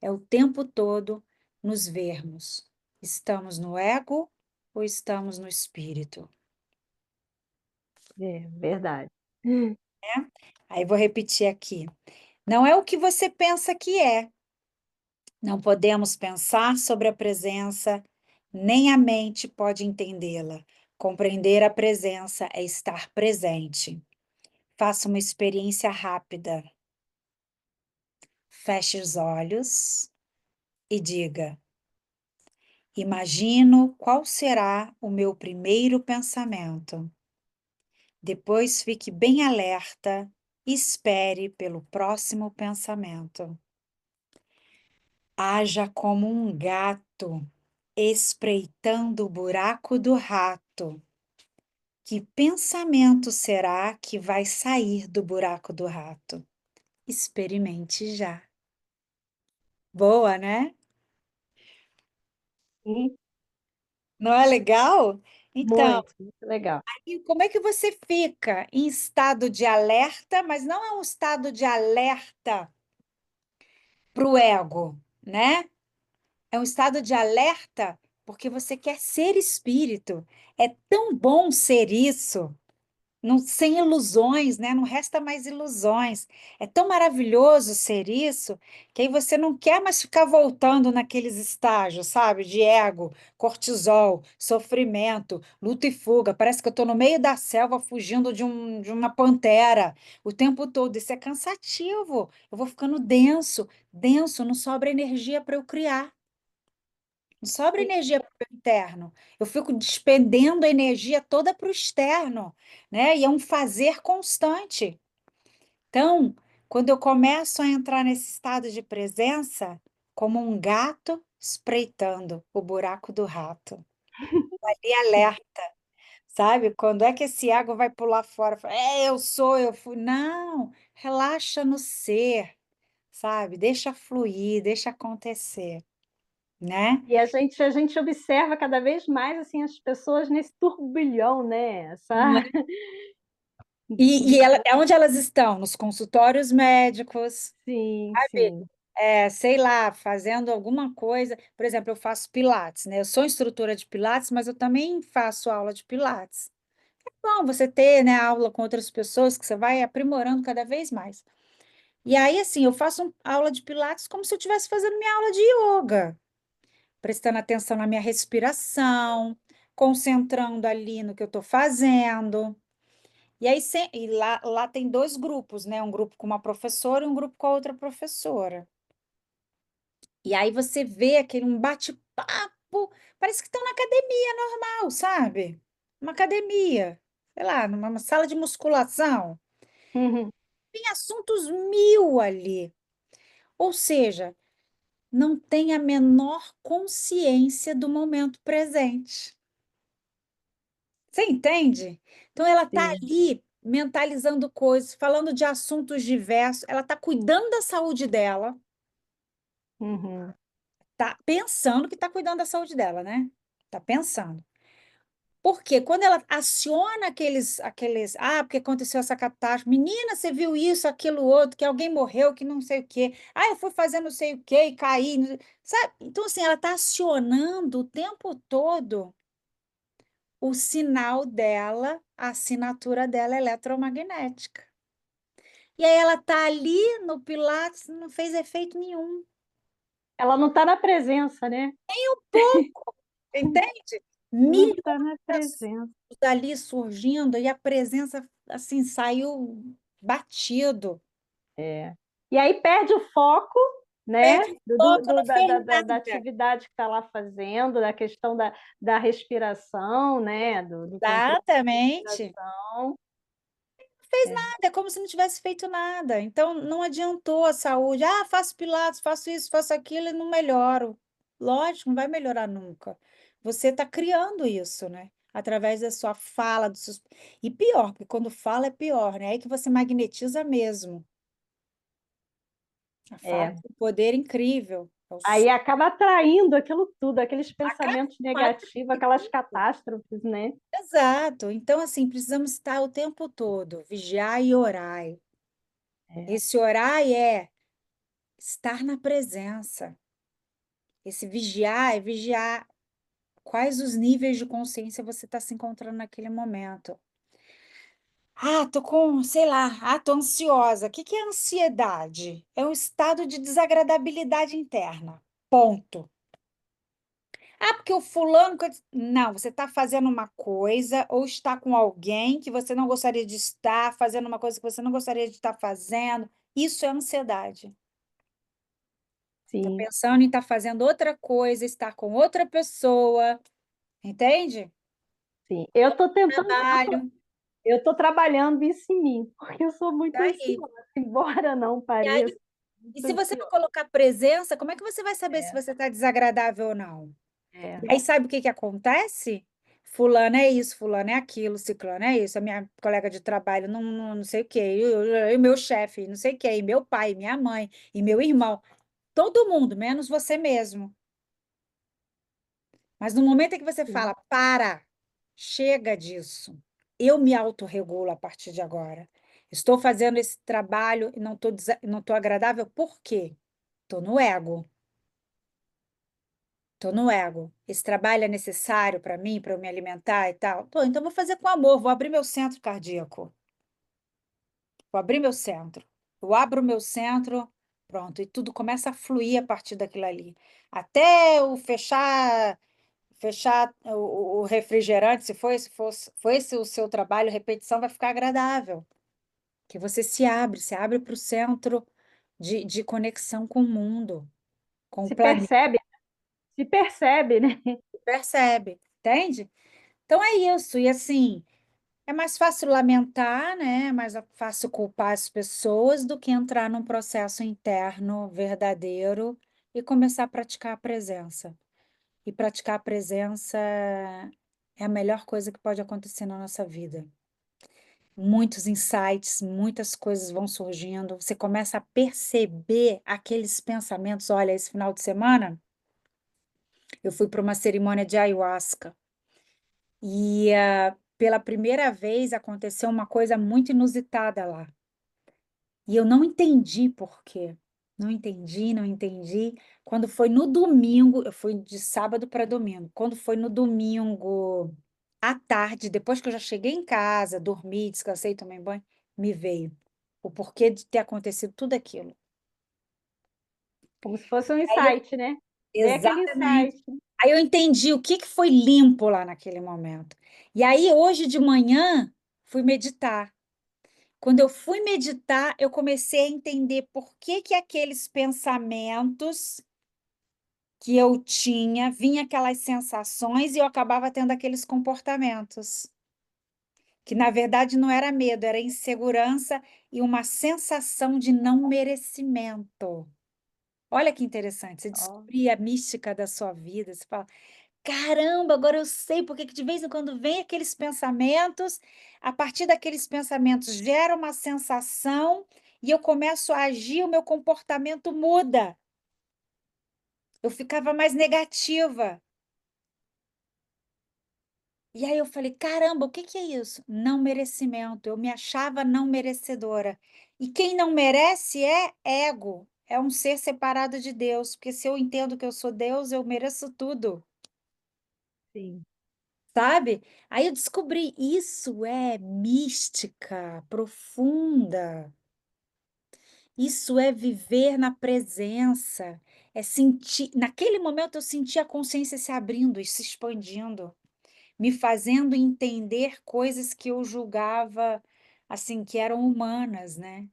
É o tempo todo nos vermos. Estamos no ego ou estamos no espírito? É, verdade. Aí vou repetir aqui. Não é o que você pensa que é. Não podemos pensar sobre a presença, nem a mente pode entendê-la. Compreender a presença é estar presente. Faça uma experiência rápida. Feche os olhos e diga: imagino qual será o meu primeiro pensamento. Depois fique bem alerta e espere pelo próximo pensamento. Haja como um gato espreitando o buraco do rato. Que pensamento será que vai sair do buraco do rato? Experimente já. Boa, né? Sim, Não é legal? Então, muito legal. e como é que você fica em estado de alerta, mas não é um estado de alerta para o ego, né? É um estado de alerta porque você quer ser espírito. É tão bom ser isso. Não, sem ilusões, né? Não resta mais ilusões. É tão maravilhoso ser isso, que aí você não quer mais ficar voltando naqueles estágios, sabe? De ego, cortisol, sofrimento, luta e fuga. Parece que eu estou no meio da selva fugindo de uma pantera o tempo todo. Isso é cansativo. Eu vou ficando denso, denso, não sobra energia para eu criar. Não sobra Sim. energia para o interno. Eu fico despendendo a energia toda para o externo, né? E é um fazer constante. Então, quando eu começo a entrar nesse estado de presença, como um gato espreitando o buraco do rato, ali alerta, sabe? Quando é que esse ego vai pular fora? Fala, é, eu sou, eu fui. Não, relaxa no ser, sabe? Deixa fluir, deixa acontecer, né? E a gente observa cada vez mais, assim, as pessoas nesse turbilhão, né, essa É onde elas estão? Nos consultórios médicos, sim, sabe? sim. É, sei lá, fazendo alguma coisa. Por exemplo, eu faço Pilates, né? Eu sou instrutora de Pilates, mas eu também faço aula de Pilates. Bom, você ter, né, aula com outras pessoas que você vai aprimorando cada vez mais. E aí, assim, eu faço aula de Pilates como se eu estivesse fazendo minha aula de yoga, prestando atenção na minha respiração, concentrando ali no que eu estou fazendo. E aí e lá tem dois grupos, né? Um grupo com uma professora e um grupo com a outra professora. E aí você vê aquele um bate-papo, parece que estão na academia normal, sabe? Uma academia, sei lá, numa sala de musculação. Uhum. Tem assuntos mil ali. Ou seja, não tem a menor consciência do momento presente. Você entende? Então ela está Sim. ali mentalizando coisas, falando de assuntos diversos, ela está cuidando da saúde dela, Uhum. tá pensando que está cuidando da saúde dela, né? Tá pensando. Porque quando ela aciona porque aconteceu essa catástrofe, menina, você viu isso, aquilo, outro, que alguém morreu, que não sei o quê, eu fui fazer não sei o quê e caí, sabe? Então, assim, ela está acionando o tempo todo o sinal dela, a assinatura dela eletromagnética. E aí ela tá ali no Pilates, não fez efeito nenhum. Ela não está na presença, né? Pouco, entende? Não Milhões está na de assuntos presença. ali surgindo e a presença assim saiu batido. É. E aí perde o foco, né? Perde o foco, não fez Da nada. atividade que está lá fazendo, da questão da respiração, né? Do controle da Exatamente. respiração. É, Nada, é como se não tivesse feito nada. Então, não adiantou a saúde. Faço pilates, faço isso, faço aquilo e não melhoro. Lógico, não vai melhorar nunca. Você está criando isso, né? Através da sua fala, dos seus... E pior, porque quando fala é pior, né? É aí que você magnetiza mesmo. A fala é. tem um poder incrível. Aí acaba atraindo aquilo tudo, aqueles Acaba pensamentos negativos, aquelas catástrofes, né? Exato. Então, assim, precisamos estar o tempo todo, vigiar e orar. É. Esse orar é estar na presença. Esse vigiar é vigiar quais os níveis de consciência você está se encontrando naquele momento. Tô com, sei lá, tô ansiosa. O que que é ansiedade? É um estado de desagradabilidade interna. Ponto. Porque o fulano. Não, você está fazendo uma coisa ou está com alguém que você não gostaria de estar, fazendo uma coisa que você não gostaria de estar fazendo. Isso é ansiedade. Está Sim, pensando em estar fazendo outra coisa, estar com outra pessoa, entende? sim. Eu estou tentando, Trabalho. eu estou trabalhando isso em mim, porque eu sou muito Daí. ansiosa, embora não E pareça, aí, e muito se você não ansiosa. colocar presença, como é que você vai saber se É, você está desagradável ou não? é. E aí, sabe o que que acontece? Fulano é isso, fulano é aquilo, ciclano é isso, a minha colega de trabalho não sei o quê, e o meu chefe, não sei o quê, e meu pai, e minha mãe, e meu irmão, todo mundo, menos você mesmo. Mas no momento em que você Sim. fala, para, chega disso, eu me autorregulo a partir de agora. Estou fazendo esse trabalho e não tô agradável, por quê? Tô no ego. Tô no ego. Esse trabalho é necessário para mim, para eu me alimentar e tal? Então vou fazer com amor, vou abrir meu centro cardíaco. Vou abrir meu centro. Eu abro o meu centro, pronto, e tudo começa a fluir a partir daquilo ali. Até eu fechar o refrigerante, foi esse o seu trabalho, repetição vai ficar agradável. Que você se abre para o centro de conexão com o mundo, com o Se planeta. percebe, se percebe, né? Percebe, entende? Então é isso, e assim, é mais fácil lamentar, né? É mais fácil culpar as pessoas do que entrar num processo interno verdadeiro e começar a praticar a presença. E praticar a presença é a melhor coisa que pode acontecer na nossa vida. Muitos insights, muitas coisas vão surgindo, você começa a perceber aqueles pensamentos. Olha, esse final de semana eu fui para uma cerimônia de ayahuasca. E pela primeira vez aconteceu uma coisa muito inusitada lá. E eu não entendi por quê. Não entendi, não entendi. Quando foi no domingo, eu fui de sábado para domingo. Quando foi no domingo à tarde, depois que eu já cheguei em casa, dormi, descansei, tomei banho, me veio o porquê de ter acontecido tudo aquilo. Como se fosse um Aí eu, insight, né? Vê aquele exatamente. insight. Aí eu entendi o que que foi limpo lá naquele momento. E aí, hoje de manhã, fui meditar. Quando eu fui meditar, eu comecei a entender por que que aqueles pensamentos que eu tinha, vinha aquelas sensações e eu acabava tendo aqueles comportamentos, que na verdade não era medo, era insegurança e uma sensação de não merecimento. Olha que interessante, você Ó, descobrir a mística da sua vida, você fala: "Caramba, agora eu sei porque que de vez em quando vem aqueles pensamentos, a partir daqueles pensamentos gera uma sensação e eu começo a agir, o meu comportamento muda". Eu ficava mais negativa. E aí eu falei: "Caramba, o que que é isso?". Não merecimento, eu me achava não merecedora. E quem não merece é ego, é um ser separado de Deus, porque se eu entendo que eu sou Deus, eu mereço tudo, sim. sabe. Aí eu descobri, isso é mística profunda, isso é viver na presença, é sentir naquele momento eu senti a consciência se abrindo e se expandindo. Me fazendo entender coisas que eu julgava, assim, que eram humanas, né.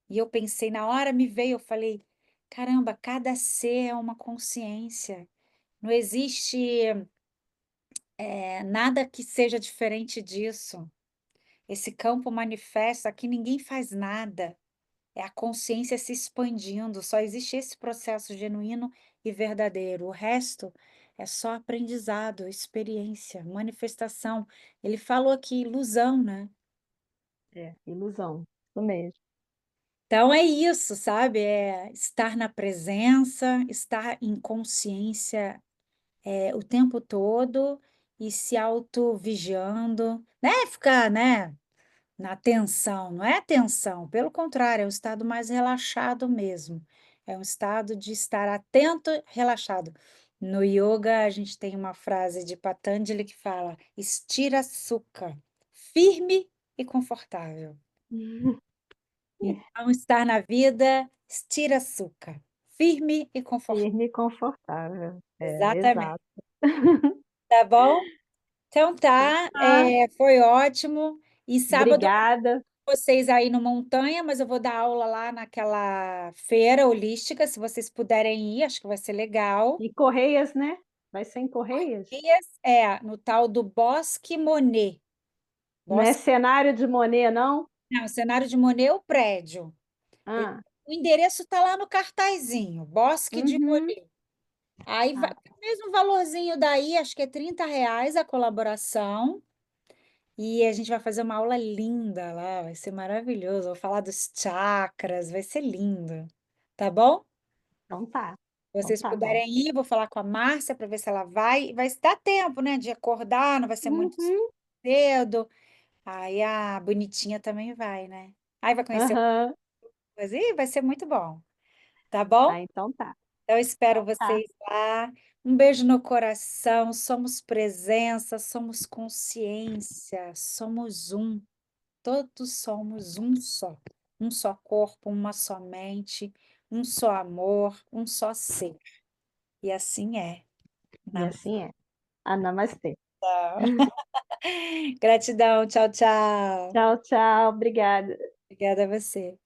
E eu pensei na hora me veio, eu falei: "Caramba, cada ser é uma consciência, não existe, nada que seja diferente disso. Esse campo manifesta, aqui ninguém faz nada, é a consciência se expandindo, só existe esse processo genuíno e verdadeiro, o resto é só aprendizado, experiência, manifestação". Ele falou aqui, ilusão, né. É, ilusão, isso mesmo. Então é isso, sabe, é estar na presença, estar em consciência, o tempo todo e se auto vigiando, né, ficar, né, na tensão, não é tensão, pelo contrário, é um estado mais relaxado mesmo, é um estado de estar atento, relaxado. No yoga, a gente tem uma frase de Patanjali que fala: "Estira Sukha", firme e confortável. Então, estar na vida, estira Sukha, firme e confortável. Firme e confortável. É, Exatamente, exato. tá bom? Então Então tá, tá, foi ótimo, e sábado obrigada. vocês aí no montanha, mas eu vou dar aula lá naquela feira holística, se vocês puderem ir, acho que vai ser legal. Em Correias, né? Vai ser em Correias? No tal do Bosque Monet. Não é Bosque cenário de Monet não? não, o cenário de Monet é o prédio. E Hã. o endereço está lá no cartazinho, Bosque de Uhum. Monet. Aí vai Ah, o mesmo valorzinho daí, acho que é R$ 30 a colaboração, e a gente vai fazer uma aula linda lá, vai ser maravilhoso, vou falar dos chakras, vai ser lindo, tá bom? então tá. Se Então vocês tá bom. puderem ir, vou falar com a Márcia para ver se ela vai dar tempo, né, de acordar, não vai ser muito Uhum. cedo, aí a bonitinha também vai, né. Aí vai conhecer Aham. outras ih, vai ser muito bom, tá bom? Ah, então tá. Eu espero Então tá. vocês lá. Um beijo no coração. Somos presença, somos consciência, somos um. Todos somos um só. Um só corpo, uma só mente, um só amor, um só ser. E assim é. E Namastê. assim é. Ah, namastê. Gratidão. Tchau, tchau. Tchau, tchau. Obrigada. Obrigada a você.